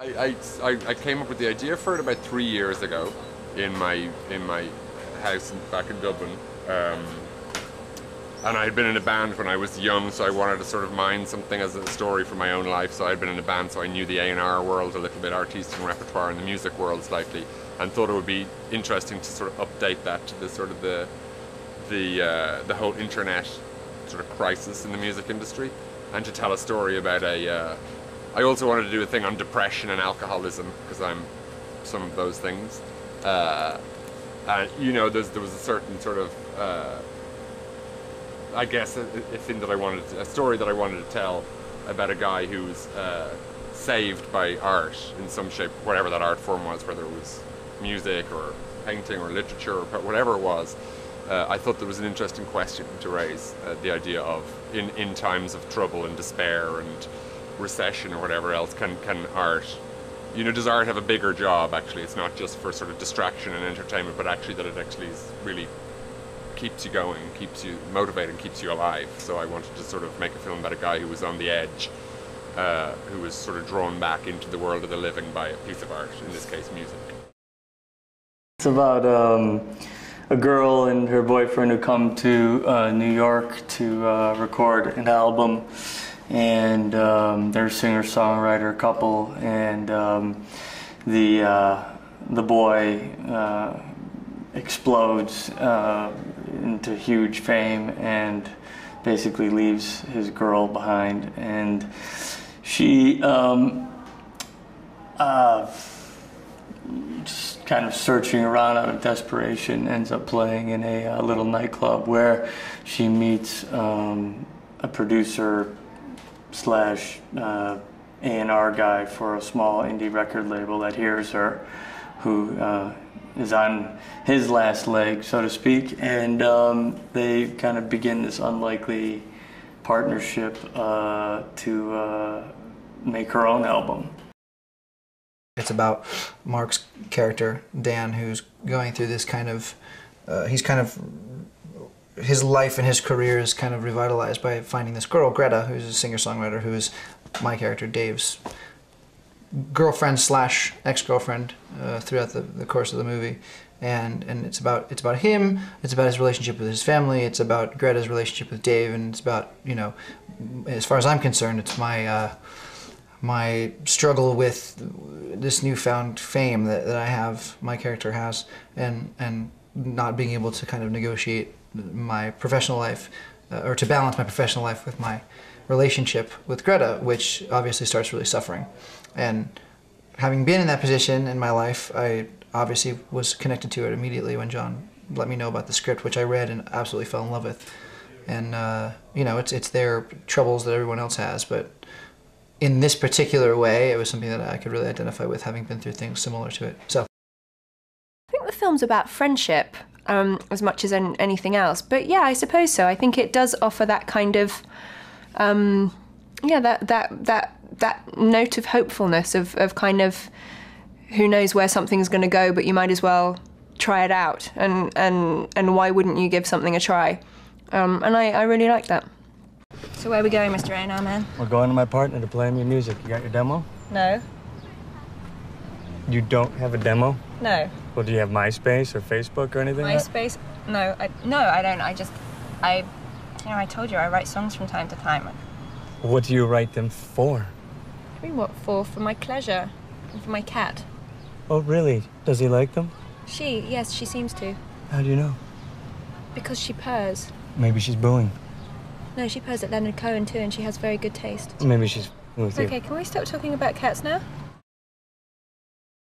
I came up with the idea for it about 3 years ago in my house back in Dublin. And I had been in a band when I was young, so I wanted to sort of mine something as a story from my own life. So I had been in a band, so I knew the A&R world a little bit, artistic repertoire, and the music world slightly, and thought it would be interesting to sort of update that to the sort of the whole internet sort of crisis in the music industry, and to tell a story about a. I also wanted to do a thing on depression and alcoholism, because I'm some of those things. And you know, there was a certain sort of, I guess, a story that I wanted to tell about a guy who was saved by art in some shape, whatever that art form was, whether it was music or painting or literature or whatever it was. I thought there was an interesting question to raise, the idea of in times of trouble and despair and recession or whatever else, can art, you know, does art have a bigger job actually? It's not just for sort of distraction and entertainment, but actually that it actually is really keeps you going, keeps you motivated, keeps you alive. So I wanted to sort of make a film about a guy who was on the edge, who was sort of drawn back into the world of the living by a piece of art, in this case music. It's about a girl and her boyfriend who come to New York to record an album, and they're a singer-songwriter couple, and the boy explodes into huge fame and basically leaves his girl behind, and she just kind of searching around out of desperation ends up playing in a little nightclub where she meets a producer slash A&R guy for a small indie record label that hears her, who is on his last leg, so to speak, and they kind of begin this unlikely partnership to make her own album. It's about Mark's character, Dan, who's going through this kind of, his life and his career is kind of revitalized by finding this girl, Greta, who's a singer-songwriter, who is my character, Dave's girlfriend slash ex-girlfriend throughout the course of the movie. And it's about him, it's about his relationship with his family, it's about Greta's relationship with Dave, and it's about, you know, as far as I'm concerned, it's my my struggle with this newfound fame that I have, my character has, and not being able to kind of negotiate my professional life, or to balance my professional life with my relationship with Greta, which obviously starts really suffering. And having been in that position in my life, I obviously was connected to it immediately when John let me know about the script, which I read and absolutely fell in love with. And you know, it's their troubles that everyone else has, but in this particular way, it was something that I could really identify with, having been through things similar to it. So I think the film's about friendship as much as anything else. But yeah, I suppose so. I think it does offer that kind of, yeah, that note of hopefulness, of kind of, who knows where something's going to go, but you might as well try it out. And why wouldn't you give something a try? And I really like that. So where are we going, Mr. A&R Man? We're going to my partner to play him your music. You got your demo? No. You don't have a demo? No. Well, do you have MySpace or Facebook or anything? MySpace? No, I don't. You know, I told you I write songs from time to time. What do you write them for? I mean, what for? For my pleasure. And for my cat. Oh, really? Does he like them? Yes, she seems to. How do you know? Because she purrs. Maybe she's booing. No, she purrs at Leonard Cohen too, and she has very good taste. Maybe she's with you. Okay, can we stop talking about cats now?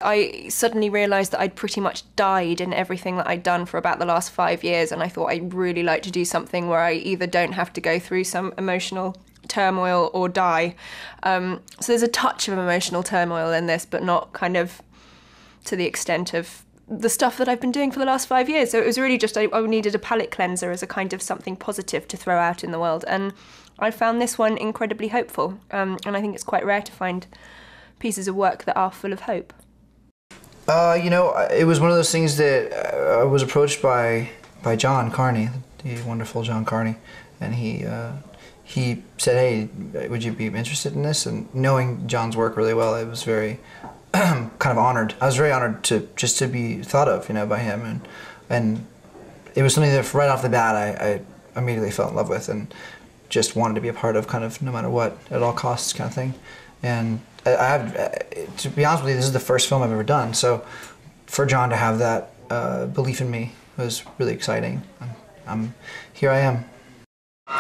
I suddenly realised that I'd pretty much died in everything that I'd done for about the last 5 years, and I thought I'd really like to do something where I either don't have to go through some emotional turmoil or die. So there's a touch of emotional turmoil in this, but not kind of to the extent of the stuff that I've been doing for the last 5 years. So it was really just, I needed a palate cleanser as a kind of something positive to throw out in the world. And I found this one incredibly hopeful. And I think it's quite rare to find pieces of work that are full of hope. You know, it was one of those things that I was approached by John Carney, the wonderful John Carney, and he he said, "Hey, would you be interested in this?" And knowing John's work really well, I was very kind of honored. I was very honored to be thought of, by him, and it was something that right off the bat I immediately fell in love with and just wanted to be a part of, kind of no matter what, at all costs, kind of thing. And I have, to be honest with you, this is the first film I've ever done, so for John to have that belief in me was really exciting. Here I am.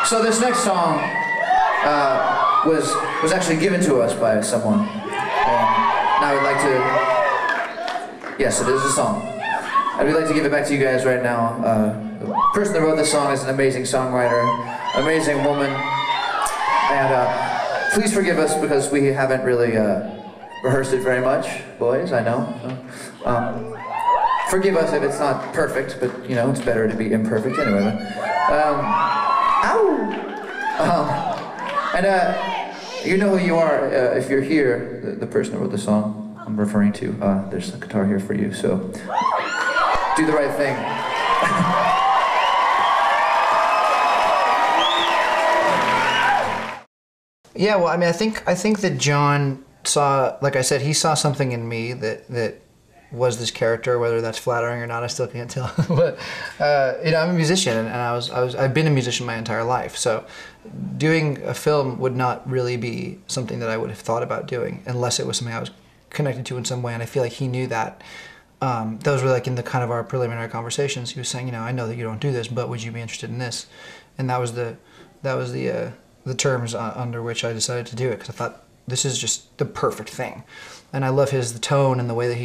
So this next song was actually given to us by someone. Now I'd like to, yes, it is a song. And we'd like to give it back to you guys right now. The person that wrote this song is an amazing songwriter, amazing woman, and please forgive us because we haven't really rehearsed it very much, boys, I know. Forgive us if it's not perfect, but it's better to be imperfect anyway. And you know who you are if you're here, the person that wrote the song I'm referring to. There's a guitar here for you, so do the right thing. Yeah, well, I mean, I think that John saw, like I said, he saw something in me that was this character. Whether that's flattering or not, I still can't tell. But I'm a musician, and I've been a musician my entire life. So doing a film would not really be something that I would have thought about doing unless it was something I was connected to in some way. And I feel like he knew that. Those were like in the kind of our preliminary conversations. He was saying, I know that you don't do this, but would you be interested in this? And that was the terms under which I decided to do it, because I thought this is just the perfect thing. And I love the tone and the way that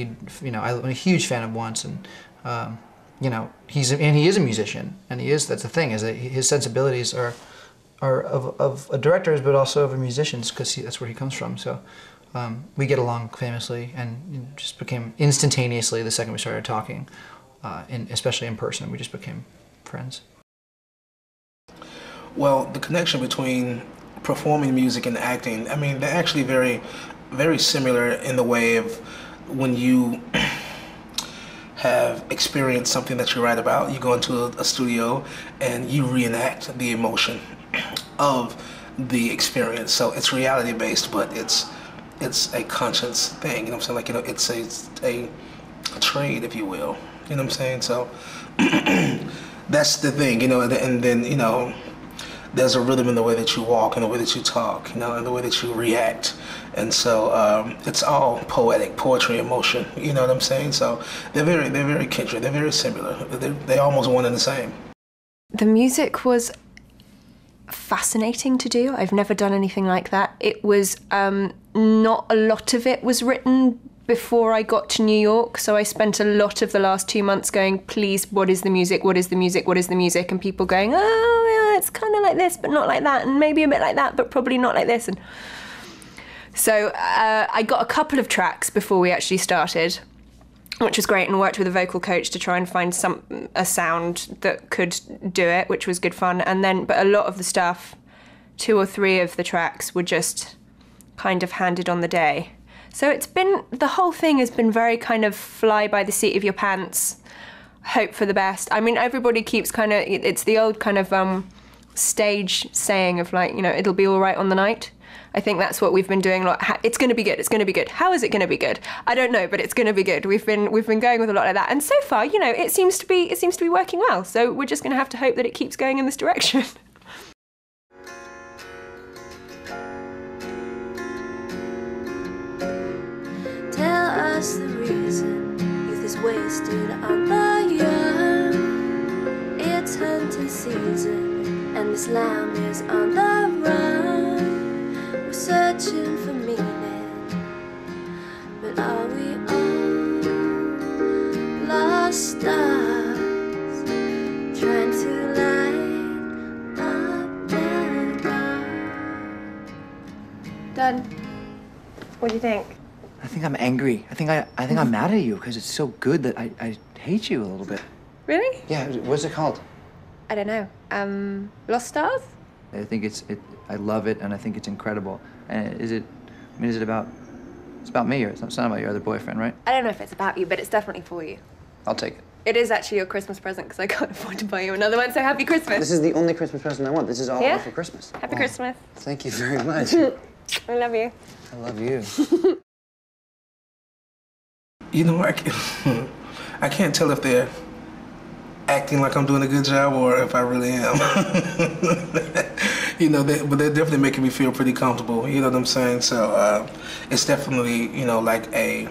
I'm a huge fan of Once, and he is a musician, and that's the thing, is that his sensibilities are of a director's, but also of a musician's, because that's where he comes from. So we get along famously, and just became instantaneously the second we started talking, especially in person, we just became friends. Well, the connection between performing music and acting, I mean, they're actually very, very similar in the way of when you have experienced something that you write about, you go into a studio and you reenact the emotion of the experience. So it's reality based, but it's a conscious thing, what I'm saying? Like, it's a trade, if you will, what I'm saying? So that's the thing, and then, there's a rhythm in the way that you walk, in the way that you talk, in the way that you react. And so it's all poetic, poetry in motion, you know what I'm saying? So they're very kindred, they're very similar. They're almost one and the same. The music was fascinating to do. I've never done anything like that. It was, not a lot of it was written before I got to New York, so I spent a lot of the last 2 months going, please, what is the music, what is the music, what is the music? And people going, oh yeah, it's kind of like this, but not like that, and maybe a bit like that, but probably not like this. And so I got a couple of tracks before we actually started, which was great, and worked with a vocal coach to try and find a sound that could do it, which was good fun. And then, but a lot of the stuff, 2 or 3 of the tracks were just kind of handed on the day. So the whole thing has been very kind of fly by the seat of your pants, hope for the best. I mean, everybody keeps it's the old kind of stage saying of like, it'll be all right on the night. I think that's what we've been doing a lot. It's going to be good, it's going to be good. How is it going to be good? I don't know, but it's going to be good. We've been going with a lot like that. And so far, it seems to be working well. So we're just going to have to hope that it keeps going in this direction. Tell us the reason youth is wasted on the young. It's hunting season and this lamb is on the run. We're searching for meaning, but are we all lost stars trying to light up the dark? Done. What do you think? I think I'm angry. I think I'm mad at you because it's so good that I hate you a little bit. Really? Yeah, what's it called? I don't know. Lost Stars? I think I love it, and I think it's incredible. And it's about me, or it's not about your other boyfriend, right? I don't know if it's about you, but it's definitely for you. I'll take it. It is actually your Christmas present because I can't afford to buy you another one, so happy Christmas. This is the only Christmas present I want. This is all I want for Christmas. Happy Christmas. Thank you very much. I love you. I love you. You know, I can't tell if they're acting like I'm doing a good job or if I really am. You know, but they're definitely making me feel pretty comfortable. You know what I'm saying? So it's definitely, you know, like a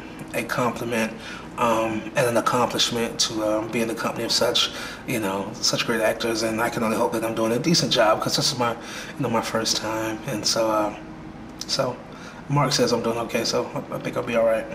compliment and an accomplishment to be in the company of such, you know, such great actors. And I can only hope that I'm doing a decent job because this is my, you know, my first time. And so, so Mark says I'm doing okay. So I think I'll be all right.